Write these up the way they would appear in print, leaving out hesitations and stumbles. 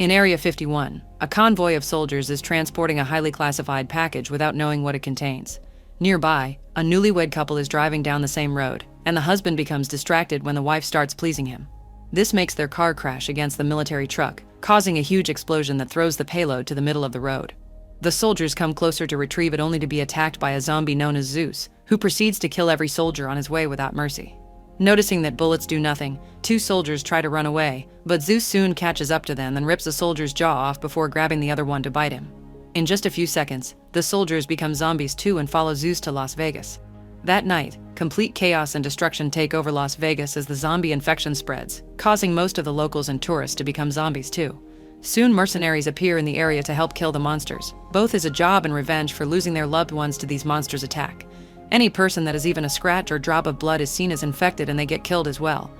In Area 51, a convoy of soldiers is transporting a highly classified package without knowing what it contains. Nearby, a newlywed couple is driving down the same road, and the husband becomes distracted when the wife starts pleasing him. This makes their car crash against the military truck, causing a huge explosion that throws the payload to the middle of the road. The soldiers come closer to retrieve it only to be attacked by a zombie known as Zeus, who proceeds to kill every soldier on his way without mercy. Noticing that bullets do nothing, two soldiers try to run away, but Zeus soon catches up to them and rips a soldier's jaw off before grabbing the other one to bite him. In just a few seconds, the soldiers become zombies too and follow Zeus to Las Vegas. That night, complete chaos and destruction take over Las Vegas as the zombie infection spreads, causing most of the locals and tourists to become zombies too. Soon mercenaries appear in the area to help kill the monsters, both as a job and revenge for losing their loved ones to these monsters' attack. Any person that has even a scratch or drop of blood is seen as infected and they get killed as well.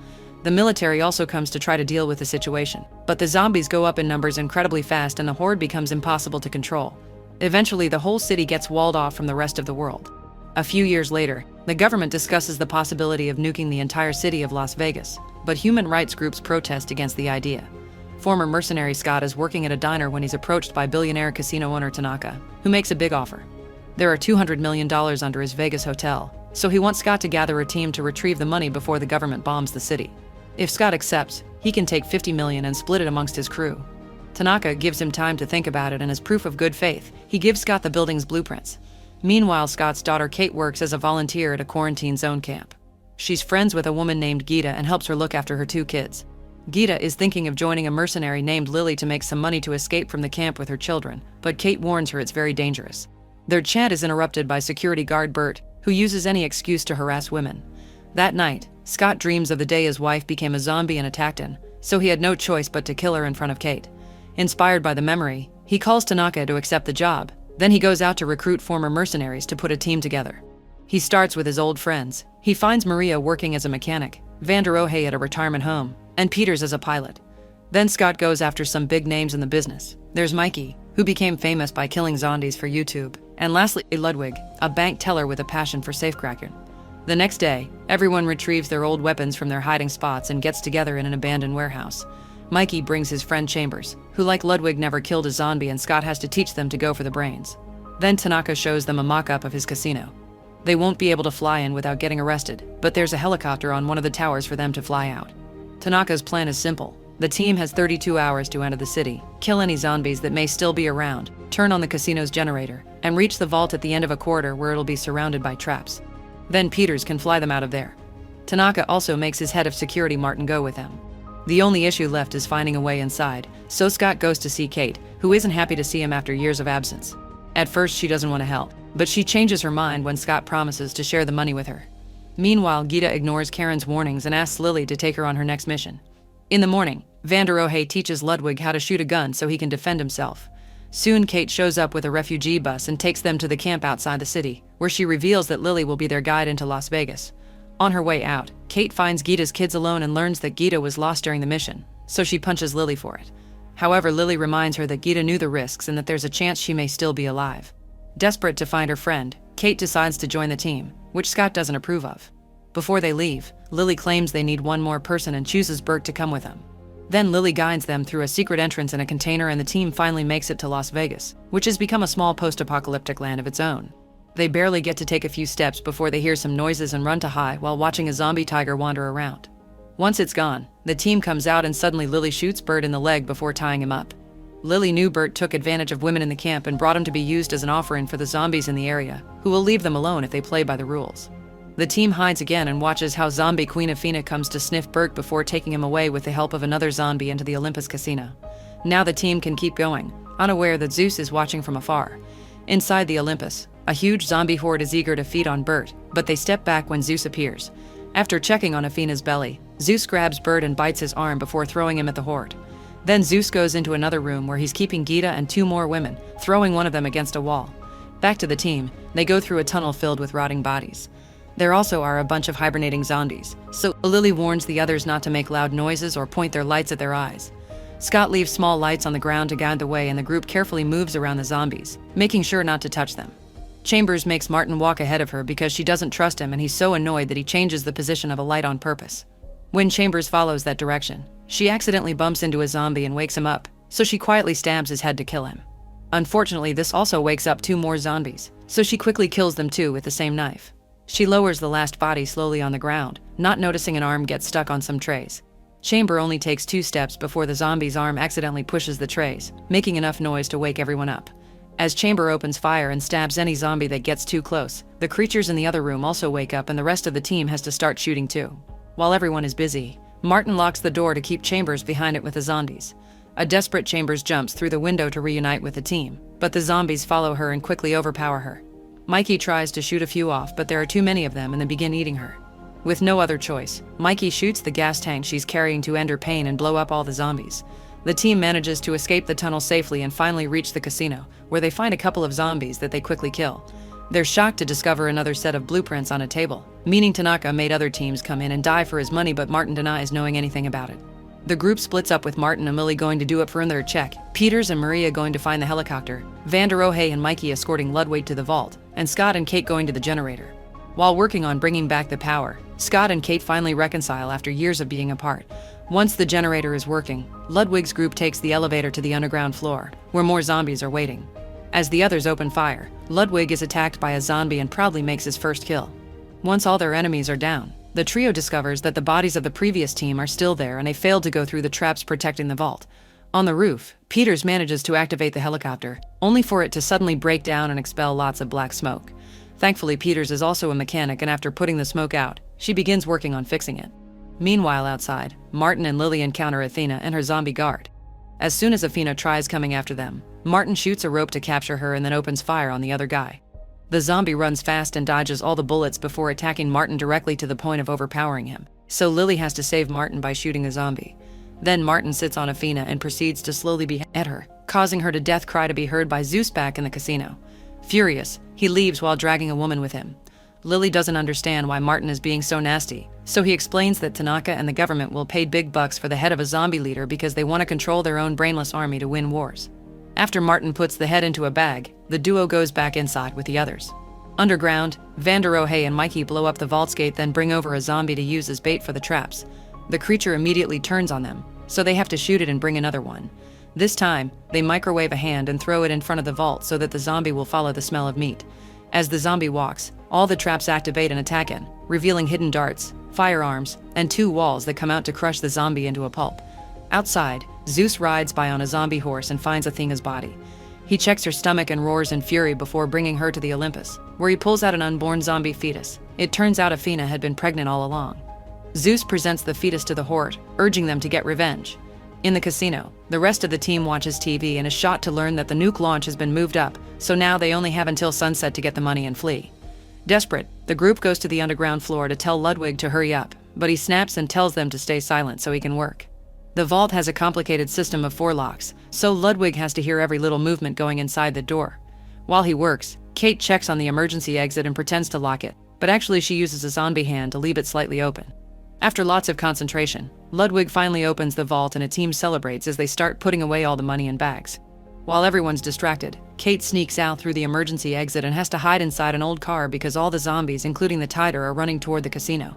The military also comes to try to deal with the situation, but the zombies go up in numbers incredibly fast and the horde becomes impossible to control. Eventually, the whole city gets walled off from the rest of the world. A few years later, the government discusses the possibility of nuking the entire city of Las Vegas, but human rights groups protest against the idea. Former mercenary Scott is working at a diner when he's approached by billionaire casino owner Tanaka, who makes a big offer. There are $200 million under his Vegas hotel, so he wants Scott to gather a team to retrieve the money before the government bombs the city. If Scott accepts, he can take $50 million and split it amongst his crew. Tanaka gives him time to think about it, and as proof of good faith, he gives Scott the building's blueprints. Meanwhile, Scott's daughter Kate works as a volunteer at a quarantine zone camp. She's friends with a woman named Gita and helps her look after her two kids. Gita is thinking of joining a mercenary named Lily to make some money to escape from the camp with her children, but Kate warns her it's very dangerous. Their chat is interrupted by security guard Bert, who uses any excuse to harass women. That night, Scott dreams of the day his wife became a zombie and attacked him, so he had no choice but to kill her in front of Kate. Inspired by the memory, he calls Tanaka to accept the job. Then he goes out to recruit former mercenaries to put a team together. He starts with his old friends. He finds Maria working as a mechanic, Vander Ohe at a retirement home, and Peters as a pilot. Then Scott goes after some big names in the business. There's Mikey, who became famous by killing zombies for YouTube, and lastly, Ludwig, a bank teller with a passion for safecracking. The next day, everyone retrieves their old weapons from their hiding spots and gets together in an abandoned warehouse. Mikey brings his friend Chambers, who like Ludwig never killed a zombie, and Scott has to teach them to go for the brains. Then Tanaka shows them a mock-up of his casino. They won't be able to fly in without getting arrested, but there's a helicopter on one of the towers for them to fly out. Tanaka's plan is simple. The team has 32 hours to enter the city, kill any zombies that may still be around, turn on the casino's generator, and reach the vault at the end of a corridor where it'll be surrounded by traps. Then Peters can fly them out of there. Tanaka also makes his head of security Martin go with them. The only issue left is finding a way inside, so Scott goes to see Kate, who isn't happy to see him after years of absence. At first, she doesn't want to help, but she changes her mind when Scott promises to share the money with her. Meanwhile, Gita ignores Karen's warnings and asks Lily to take her on her next mission. In the morning, Vander Ohe teaches Ludwig how to shoot a gun so he can defend himself. Soon, Kate shows up with a refugee bus and takes them to the camp outside the city, where she reveals that Lily will be their guide into Las Vegas. On her way out, Kate finds Gita's kids alone and learns that Gita was lost during the mission, so she punches Lily for it. However, Lily reminds her that Gita knew the risks and that there's a chance she may still be alive. Desperate to find her friend, Kate decides to join the team, which Scott doesn't approve of. Before they leave, Lily claims they need one more person and chooses Bert to come with them. Then Lily guides them through a secret entrance in a container, and the team finally makes it to Las Vegas, which has become a small post-apocalyptic land of its own. They barely get to take a few steps before they hear some noises and run to hide while watching a zombie tiger wander around. Once it's gone, the team comes out and suddenly Lily shoots Bert in the leg before tying him up. Lily knew Bert took advantage of women in the camp and brought him to be used as an offering for the zombies in the area, who will leave them alone if they play by the rules. The team hides again and watches how zombie Queen Athena comes to sniff Bert before taking him away with the help of another zombie into the Olympus casino. Now the team can keep going, unaware that Zeus is watching from afar. Inside the Olympus, a huge zombie horde is eager to feed on Bert, but they step back when Zeus appears. After checking on Athena's belly, Zeus grabs Bert and bites his arm before throwing him at the horde. Then Zeus goes into another room where he's keeping Gita and two more women, throwing one of them against a wall. Back to the team, they go through a tunnel filled with rotting bodies. There also are a bunch of hibernating zombies, so Lily warns the others not to make loud noises or point their lights at their eyes. Scott leaves small lights on the ground to guide the way, and the group carefully moves around the zombies, making sure not to touch them. Chambers makes Martin walk ahead of her because she doesn't trust him, and he's so annoyed that he changes the position of a light on purpose. When Chambers follows that direction, she accidentally bumps into a zombie and wakes him up, so she quietly stabs his head to kill him. Unfortunately, this also wakes up 2 more zombies, so she quickly kills them too with the same knife. She lowers the last body slowly on the ground, not noticing an arm gets stuck on some trays. Chamber only takes 2 steps before the zombie's arm accidentally pushes the trays, making enough noise to wake everyone up. As Chamber opens fire and stabs any zombie that gets too close, the creatures in the other room also wake up and the rest of the team has to start shooting too. While everyone is busy, Martin locks the door to keep Chambers behind it with the zombies. A desperate Chambers jumps through the window to reunite with the team, but the zombies follow her and quickly overpower her. Mikey tries to shoot a few off, but there are too many of them and they begin eating her. With no other choice, Mikey shoots the gas tank she's carrying to end her pain and blow up all the zombies. The team manages to escape the tunnel safely and finally reach the casino, where they find a couple of zombies that they quickly kill. They're shocked to discover another set of blueprints on a table, meaning Tanaka made other teams come in and die for his money, but Martin denies knowing anything about it. The group splits up with Martin and Lily going to do it for their check, Peters and Maria going to find the helicopter, Vanderohe and Mikey escorting Ludwig to the vault, and Scott and Kate going to the generator. While working on bringing back the power, Scott and Kate finally reconcile after years of being apart. Once the generator is working, Ludwig's group takes the elevator to the underground floor, where more zombies are waiting. As the others open fire, Ludwig is attacked by a zombie and proudly makes his first kill. Once all their enemies are down, the trio discovers that the bodies of the previous team are still there and they failed to go through the traps protecting the vault. On the roof, Peters manages to activate the helicopter, only for it to suddenly break down and expel lots of black smoke. Thankfully, Peters is also a mechanic, and after putting the smoke out, she begins working on fixing it. Meanwhile, outside, Martin and Lily encounter Athena and her zombie guard. As soon as Athena tries coming after them, Martin shoots a rope to capture her and then opens fire on the other guy. The zombie runs fast and dodges all the bullets before attacking Martin directly to the point of overpowering him, so Lily has to save Martin by shooting the zombie. Then Martin sits on Athena and proceeds to slowly behead her, causing her to death cry to be heard by Zeus back in the casino. Furious, he leaves while dragging a woman with him. Lily doesn't understand why Martin is being so nasty, so he explains that Tanaka and the government will pay big bucks for the head of a zombie leader because they want to control their own brainless army to win wars. After Martin puts the head into a bag, the duo goes back inside with the others. Underground, Vanderohe and Mikey blow up the vault's gate, then bring over a zombie to use as bait for the traps. The creature immediately turns on them, so they have to shoot it and bring another one. This time, they microwave a hand and throw it in front of the vault so that the zombie will follow the smell of meat. As the zombie walks, all the traps activate and attack it, revealing hidden darts, firearms, and 2 walls that come out to crush the zombie into a pulp. Outside, Zeus rides by on a zombie horse and finds Athena's body. He checks her stomach and roars in fury before bringing her to the Olympus, where he pulls out an unborn zombie fetus. It turns out Athena had been pregnant all along. Zeus presents the fetus to the horde, urging them to get revenge. In the casino, the rest of the team watches TV and is shocked to learn that the nuke launch has been moved up, so now they only have until sunset to get the money and flee. Desperate, the group goes to the underground floor to tell Ludwig to hurry up, but he snaps and tells them to stay silent so he can work. The vault has a complicated system of 4 locks, so Ludwig has to hear every little movement going inside the door. While he works, Kate checks on the emergency exit and pretends to lock it, but actually she uses a zombie hand to leave it slightly open. After lots of concentration, Ludwig finally opens the vault and a team celebrates as they start putting away all the money in bags. While everyone's distracted, Kate sneaks out through the emergency exit and has to hide inside an old car because all the zombies, including the Tiger, are running toward the casino.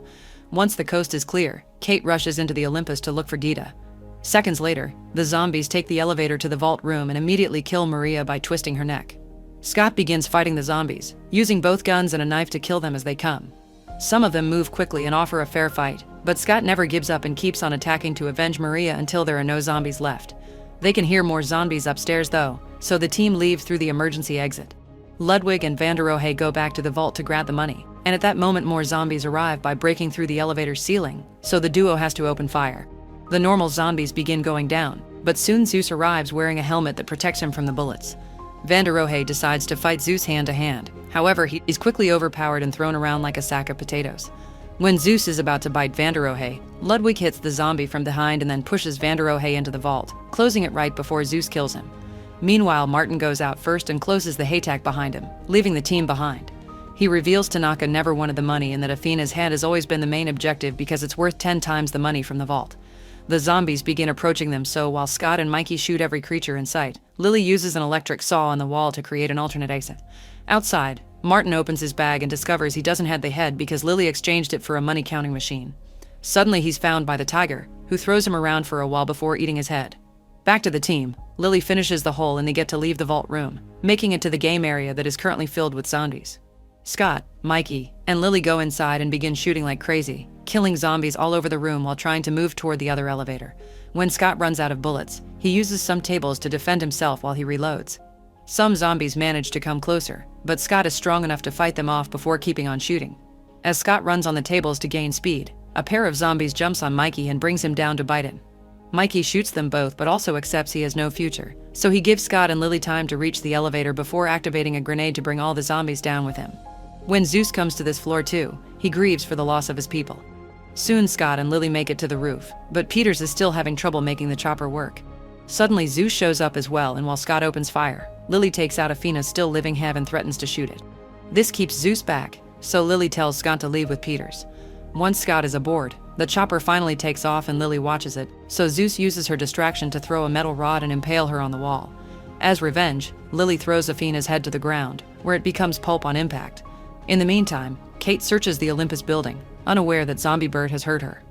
Once the coast is clear, Kate rushes into the Olympus to look for Gita. Seconds later, the zombies take the elevator to the vault room and immediately kill Maria by twisting her neck. Scott begins fighting the zombies, using both guns and a knife to kill them as they come. Some of them move quickly and offer a fair fight, but Scott never gives up and keeps on attacking to avenge Maria until there are no zombies left. They can hear more zombies upstairs though, so the team leaves through the emergency exit. Ludwig and Vanderohe go back to the vault to grab the money, and at that moment more zombies arrive by breaking through the elevator ceiling, so the duo has to open fire. The normal zombies begin going down, but soon Zeus arrives wearing a helmet that protects him from the bullets. Vanderohe decides to fight Zeus hand to hand, however he is quickly overpowered and thrown around like a sack of potatoes. When Zeus is about to bite Vanderohe, Ludwig hits the zombie from behind and then pushes Vanderohe into the vault, closing it right before Zeus kills him. Meanwhile, Martin goes out first and closes the haystack behind him, leaving the team behind. He reveals Tanaka never wanted the money and that Athena's head has always been the main objective because it's worth 10 times the money from the vault. The zombies begin approaching them, so while Scott and Mikey shoot every creature in sight, Lily uses an electric saw on the wall to create an alternate exit. Outside, Martin opens his bag and discovers he doesn't have the head because Lily exchanged it for a money-counting machine. Suddenly he's found by the Tiger, who throws him around for a while before eating his head. Back to the team, Lily finishes the hole and they get to leave the vault room, making it to the game area that is currently filled with zombies. Scott, Mikey, and Lily go inside and begin shooting like crazy, killing zombies all over the room while trying to move toward the other elevator. When Scott runs out of bullets, he uses some tables to defend himself while he reloads. Some zombies manage to come closer, but Scott is strong enough to fight them off before keeping on shooting. As Scott runs on the tables to gain speed, a pair of zombies jumps on Mikey and brings him down to bite him. Mikey shoots them both but also accepts he has no future, so he gives Scott and Lily time to reach the elevator before activating a grenade to bring all the zombies down with him. When Zeus comes to this floor too, he grieves for the loss of his people. Soon Scott and Lily make it to the roof, but Peters is still having trouble making the chopper work. Suddenly Zeus shows up as well, and while Scott opens fire, Lily takes out Athena's still living head and threatens to shoot it. This keeps Zeus back, so Lily tells Scott to leave with Peters. Once Scott is aboard, the chopper finally takes off and Lily watches it, so Zeus uses her distraction to throw a metal rod and impale her on the wall. As revenge, Lily throws Athena's head to the ground, where it becomes pulp on impact. In the meantime, Kate searches the Olympus building, unaware that Zombie Bert has hurt her.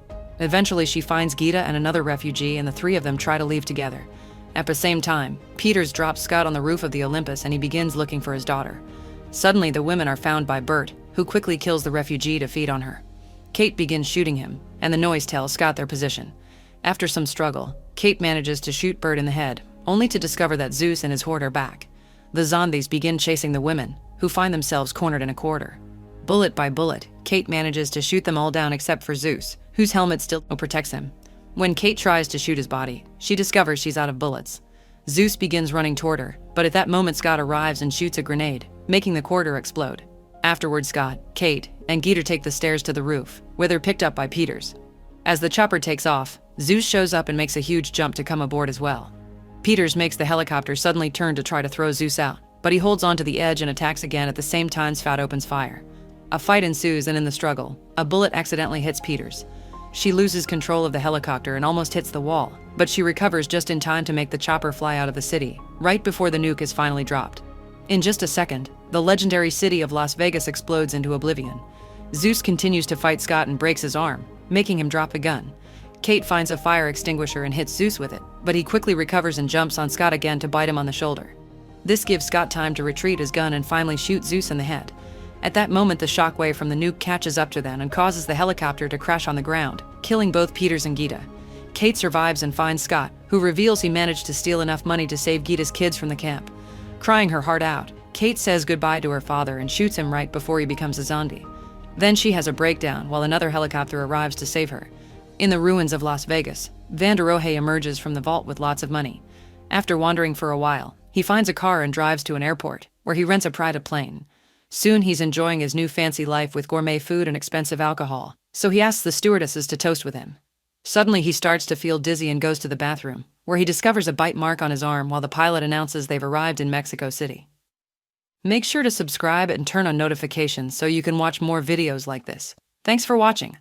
Eventually she finds Gita and another refugee, and the three of them try to leave together. At the same time, Peters drops Scott on the roof of the Olympus and he begins looking for his daughter. Suddenly the women are found by Bert, who quickly kills the refugee to feed on her. Kate begins shooting him, and the noise tells Scott their position. After some struggle, Kate manages to shoot Bert in the head, only to discover that Zeus and his horde are back. The zombies begin chasing the women, who find themselves cornered in a corridor. Bullet by bullet, Kate manages to shoot them all down except for Zeus, whose helmet still protects him. When Kate tries to shoot his body, she discovers she's out of bullets. Zeus begins running toward her, but at that moment Scott arrives and shoots a grenade, making the corridor explode. Afterwards, Scott, Kate, and Gita take the stairs to the roof, where they're picked up by Peters. As the chopper takes off, Zeus shows up and makes a huge jump to come aboard as well. Peters makes the helicopter suddenly turn to try to throw Zeus out, but he holds onto the edge and attacks again. At the same time, Scott opens fire. A fight ensues, and in the struggle, a bullet accidentally hits Peters. She loses control of the helicopter and almost hits the wall, but she recovers just in time to make the chopper fly out of the city, right before the nuke is finally dropped. In just a second, the legendary city of Las Vegas explodes into oblivion. Zeus continues to fight Scott and breaks his arm, making him drop the gun. Kate finds a fire extinguisher and hits Zeus with it, but he quickly recovers and jumps on Scott again to bite him on the shoulder. This gives Scott time to retrieve his gun and finally shoot Zeus in the head. At that moment, the shockwave from the nuke catches up to them and causes the helicopter to crash on the ground, killing both Peters and Gita. Kate survives and finds Scott, who reveals he managed to steal enough money to save Gita's kids from the camp. Crying her heart out, Kate says goodbye to her father and shoots him right before he becomes a zombie. Then she has a breakdown while another helicopter arrives to save her. In the ruins of Las Vegas, Van der Rohe emerges from the vault with lots of money. After wandering for a while, he finds a car and drives to an airport, where he rents a private plane. Soon he's enjoying his new fancy life with gourmet food and expensive alcohol, so he asks the stewardesses to toast with him. Suddenly he starts to feel dizzy and goes to the bathroom, where he discovers a bite mark on his arm while the pilot announces they've arrived in Mexico City. Make sure to subscribe and turn on notifications so you can watch more videos like this. Thanks for watching.